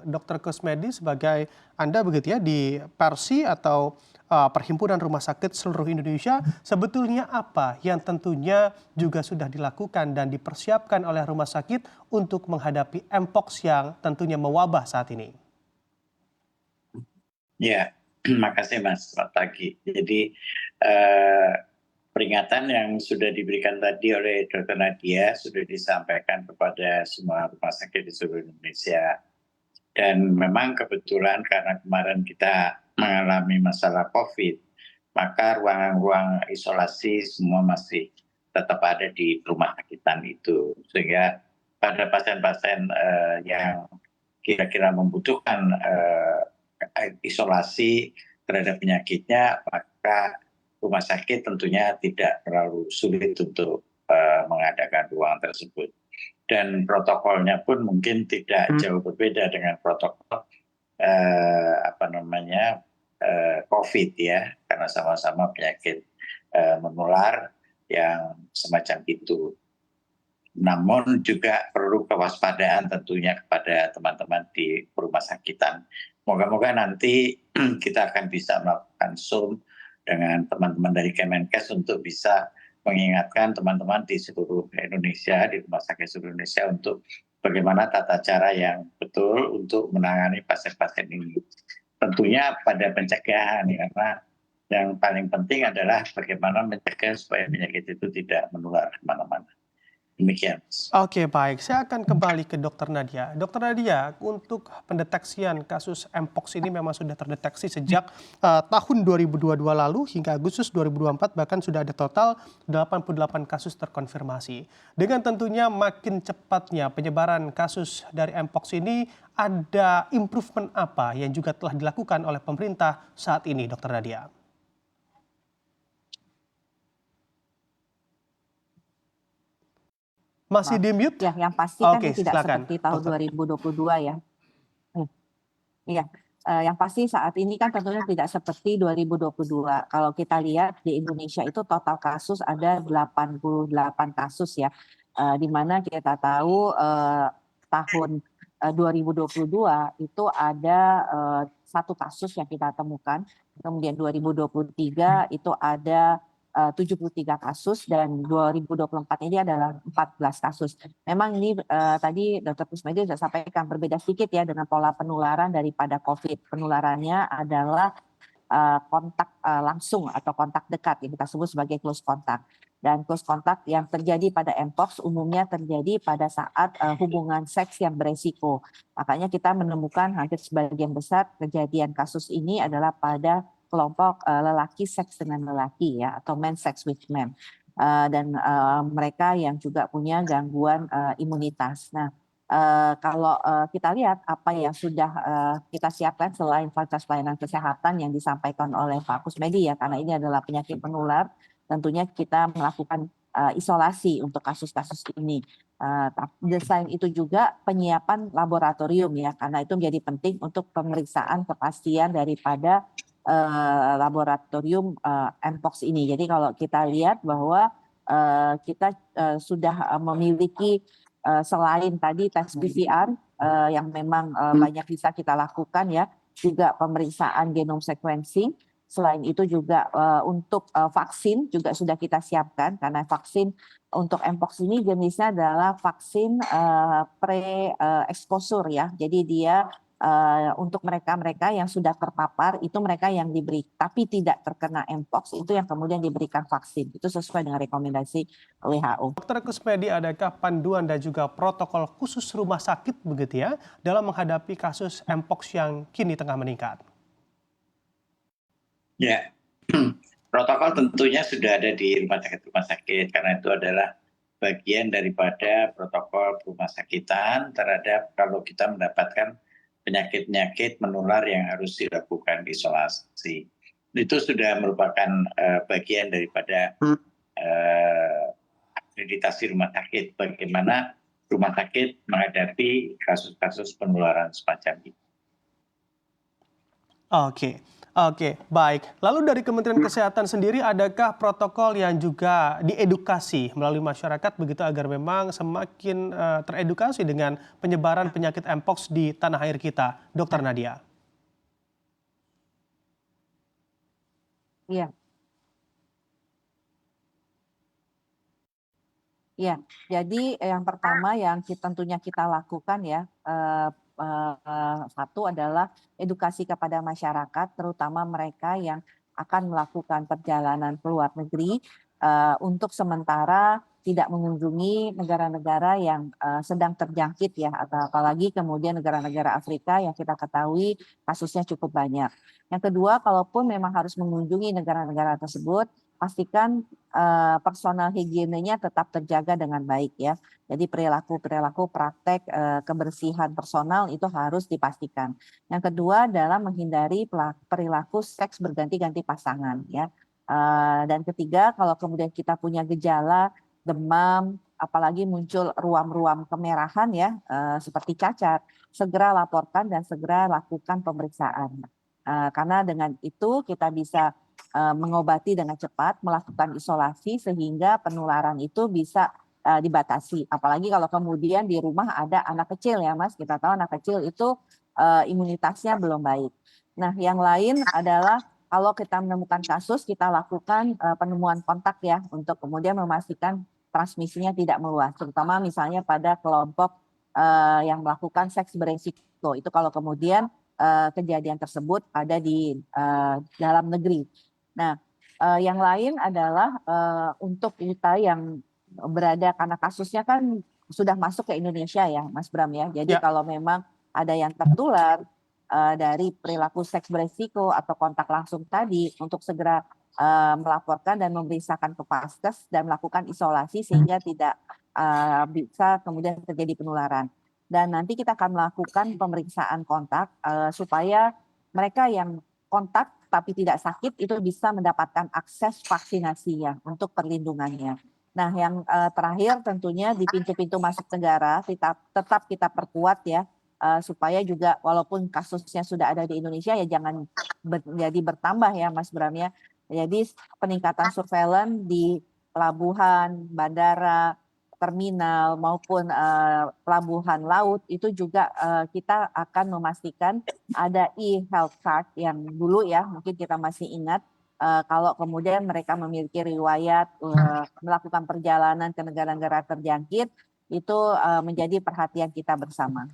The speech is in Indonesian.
Dr. Kusmedi, sebagai Anda begitu ya di Persi atau Perhimpunan Rumah Sakit Seluruh Indonesia, sebetulnya apa yang tentunya juga sudah dilakukan dan dipersiapkan oleh rumah sakit untuk menghadapi Mpox yang tentunya mewabah saat ini? Ya, makasih Mas, selamat pagi. Jadi eh, peringatan yang sudah diberikan tadi oleh Dr. Nadia sudah disampaikan kepada semua rumah sakit di seluruh Indonesia. Dan memang kebetulan karena kemarin kita mengalami masalah COVID, maka ruang-ruang isolasi semua masih tetap ada di rumah sakitan itu. Sehingga pada pasien-pasien yang kira-kira membutuhkan isolasi terhadap penyakitnya, maka rumah sakit tentunya tidak terlalu sulit untuk mengadakan ruang tersebut. Dan protokolnya pun mungkin tidak jauh berbeda dengan protokol COVID ya, karena sama-sama penyakit menular yang semacam itu. Namun juga perlu kewaspadaan tentunya kepada teman-teman di rumah sakitan. Moga-moga nanti kita akan bisa melakukan Zoom dengan teman-teman dari Kemenkes untuk bisa mengingatkan teman-teman di seluruh Indonesia, di rumah sakit seluruh Indonesia, untuk bagaimana tata cara yang betul untuk menangani pasien-pasien ini. Tentunya pada pencegahan, karena yang paling penting adalah bagaimana mencegah supaya penyakit itu tidak menular kemana-mana. Demikian. Oke, baik. Saya akan kembali ke Dr. Nadia. Dr. Nadia, untuk pendeteksian kasus Mpox ini memang sudah terdeteksi sejak tahun 2022 lalu hingga Agustus 2024, bahkan sudah ada total 88 kasus terkonfirmasi. Dengan tentunya makin cepatnya penyebaran kasus dari Mpox ini, ada improvement apa yang juga telah dilakukan oleh pemerintah saat ini, Dr. Nadia? Masih di mute? Ya, yang pasti kan Oke, tidak silakan, seperti tahun dokter. 2022 ya. Iya, yang pasti saat ini kan tentunya tidak seperti 2022. Kalau kita lihat di Indonesia itu total kasus ada 88 kasus ya, di mana kita tahu tahun 2022 itu ada 1 kasus yang kita temukan, kemudian 2023 itu ada 73 kasus, dan 2024 ini adalah 14 kasus. Memang ini tadi Dr. Kusmedi sudah sampaikan berbeda sedikit ya dengan pola penularan daripada COVID. Penularannya adalah kontak langsung atau kontak dekat yang kita sebut sebagai close contact. Dan close contact yang terjadi pada Mpox umumnya terjadi pada saat hubungan seks yang beresiko. Makanya kita menemukan hampir sebagian besar kejadian kasus ini adalah pada kelompok lelaki seks dengan lelaki ya, atau men sex with men. Dan mereka yang juga punya gangguan imunitas. Nah, kalau kita lihat apa yang sudah kita siapkan selain fasilitas pelayanan kesehatan yang disampaikan oleh Pak Kusmedi ya, karena ini adalah penyakit menular, tentunya kita melakukan isolasi untuk kasus-kasus ini. Selain itu juga penyiapan laboratorium ya, karena itu menjadi penting untuk pemeriksaan kepastian daripada laboratorium Mpox ini. Jadi kalau kita lihat bahwa kita sudah memiliki selain tadi tes PCR yang memang banyak bisa kita lakukan ya, juga pemeriksaan genome sequencing. Selain itu juga untuk vaksin juga sudah kita siapkan, karena vaksin untuk Mpox ini jenisnya adalah vaksin pre-exposure ya. Jadi dia untuk mereka-mereka yang sudah terpapar, itu mereka yang diberi tapi tidak terkena Mpox, itu yang kemudian diberikan vaksin. Itu sesuai dengan rekomendasi WHO. Dr. Kusmedi, adakah panduan dan juga protokol khusus rumah sakit begitu ya dalam menghadapi kasus Mpox yang kini tengah meningkat? Ya, protokol tentunya sudah ada di rumah sakit karena itu adalah bagian daripada protokol rumah sakitan terhadap kalau kita mendapatkan penyakit-penyakit menular yang harus dilakukan isolasi. Itu sudah merupakan bagian daripada akreditasi rumah sakit, bagaimana rumah sakit menghadapi kasus-kasus penularan semacam ini. Oke. Oke, baik. Lalu dari Kementerian Kesehatan sendiri, adakah protokol yang juga diedukasi melalui masyarakat begitu agar memang semakin teredukasi dengan penyebaran penyakit Mpox di tanah air kita, Dokter Nadia? Iya, iya. Jadi yang pertama yang tentunya kita lakukan ya, satu adalah edukasi kepada masyarakat, terutama mereka yang akan melakukan perjalanan ke luar negeri, untuk sementara tidak mengunjungi negara-negara yang sedang terjangkit ya, atau apalagi kemudian negara-negara Afrika yang kita ketahui kasusnya cukup banyak. Yang kedua, kalaupun memang harus mengunjungi negara-negara tersebut, pastikan personal higienenya tetap terjaga dengan baik ya. Jadi perilaku-perilaku praktek kebersihan personal itu harus dipastikan. Yang kedua adalah menghindari perilaku seks berganti-ganti pasangan ya. Dan ketiga, kalau kemudian kita punya gejala demam, apalagi muncul ruam-ruam kemerahan ya, seperti cacar, segera laporkan dan segera lakukan pemeriksaan. Karena dengan itu kita bisa mengobati dengan cepat, melakukan isolasi sehingga penularan itu bisa dibatasi. Apalagi kalau kemudian di rumah ada anak kecil ya Mas, kita tahu anak kecil itu imunitasnya belum baik. Nah yang lain adalah kalau kita menemukan kasus, kita lakukan penemuan kontak ya, untuk kemudian memastikan transmisinya tidak meluas, terutama misalnya pada kelompok yang melakukan seks beresiko. Itu kalau kemudian kejadian tersebut ada di dalam negeri. Nah, yang lain adalah untuk kita yang berada karena kasusnya kan sudah masuk ke Indonesia ya, Mas Bram ya. Jadi Ya, kalau memang ada yang tertular dari perilaku seks beresiko atau kontak langsung tadi, untuk segera melaporkan dan memeriksakan ke Paskes dan melakukan isolasi sehingga tidak bisa kemudian terjadi penularan. Dan nanti kita akan melakukan pemeriksaan kontak supaya mereka yang kontak tapi tidak sakit itu bisa mendapatkan akses vaksinasi ya untuk perlindungannya. Nah, yang terakhir tentunya di pintu-pintu masuk negara tetap kita perkuat ya, supaya juga walaupun kasusnya sudah ada di Indonesia ya jangan jadi bertambah ya Mas Bram ya. Jadi peningkatan surveillance di pelabuhan, bandara, terminal maupun pelabuhan laut itu juga kita akan memastikan ada e-health card yang dulu ya mungkin kita masih ingat, kalau kemudian mereka memiliki riwayat melakukan perjalanan ke negara-negara terjangkit itu menjadi perhatian kita bersama.